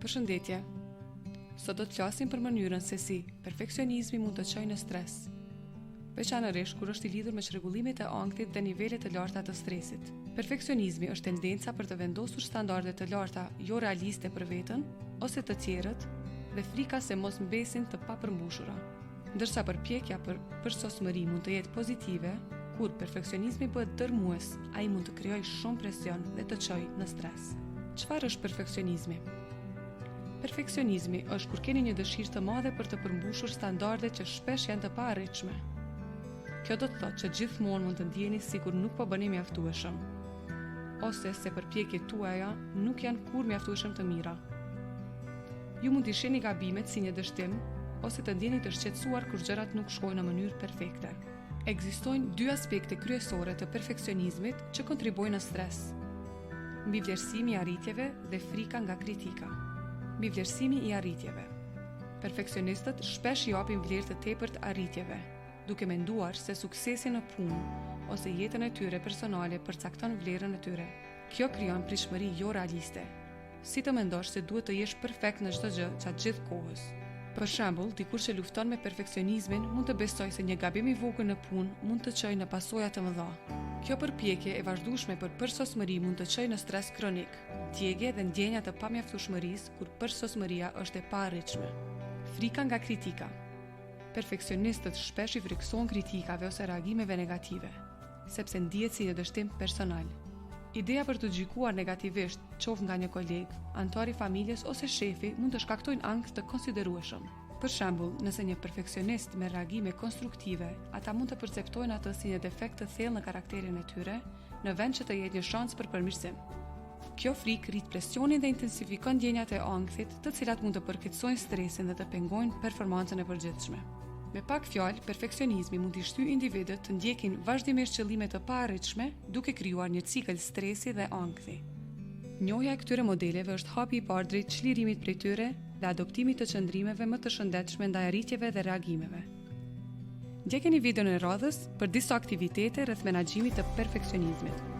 Përshëndetje. Sot do të flasim për mënyrën se si perfeksionizmi mund të çojë në stres, veçanërisht kur është i lidhur me çrregullimet e ankthit dhe nivelet të larta të stresit. Perfeksionizmi është tendenca për të vendosur standarde të larta jo realiste për veten ose të tjerët dhe frika se mos mbesin të papërmbushura. Ndërsa përpjekja për përsosmëri mund të jetë pozitive, kur perfeksionizmi bëhet dërmues, ai mund të krijojë shumë presion dhe të çojë në stres. Çfarë është perfeksionizmi? Perfeksionizmi është kur keni një dëshirë të madhe për të përmbushur standarde që shpesh janë të paarritshme. Kjo do të thotë që gjithmonë mund të ndjeni sikur nuk po bëni mjaftueshëm, ose se përpjekjet tuaja nuk janë kur mjaftueshëm të mira. Ju mund të shihni gabimet si një dështim, ose të ndjeni të shqetësuar kur gjërat nuk shkojnë në mënyrë perfekte. Ekzistojnë dy aspekte kryesore të perfeksionizmit që kontribuojnë në stres: mbivlerësimi i arritjeve dhe frika nga kritika. Mbivlerësimi i arritjeve. Perfeksionistët shpesh i japin vlerë të tepërt arritjeve, duke menduar se suksesi në punë ose jetën e tyre personale përcakton vlerën e tyre. Kjo krijon pritshmëri jo realiste. Si të mendosh se duhet të jesh perfekt në çdo gjë gjatë gjithë kohës. Për shembull, dikush që lufton me perfeksionizmin mund të besojë se një gabim i vogël në punë mund të çojë në pasoja të mëdha. Kjo përpjekje e vazhdueshme për përsosmëri mund të çojë në stres kronik, djegje dhe ndjenja të pamjaftueshmërisë kur përsosmëria është e paarritshme. Frika nga kritika. Perfeksionistët shpesh i frikësojnë kritikave ose reagimeve negative, sepse ndihet si një dështim personal. Ideja për të gjykuar negativisht, qoftë nga një koleg, antar i familjes ose shefi, mund të shkaktojnë ankth të konsiderueshëm. Për shembull, nëse një perfeksionist me reagime konstruktive, ata mund të perceptojnë atë si një defekt të thellë në karakterin e tyre, në vend që të jetë një shans për përmirësim. Kjo frikë rrit presionin dhe intensifikon ndjenjat e ankthit, të cilat mund të përkeqësojnë stresin dhe të pengojnë performancën e përgjithshme. Me pak fjalë, perfeksionizmi mund t'i shtyjë individët të ndjekin vazhdimisht qëllime të paarritshme, duke krijuar një cikël stresi dhe ankthi. Njohja e këtyre modeleve është hapi i parë drejt çlirimit prej tyre dhe adoptimit të qëndrimeve më të shëndetshme ndaj arritjeve dhe reagimeve. Ndjekeni videon e radhës për disa aktivitete rreth menaxhimit të perfeksionizmit.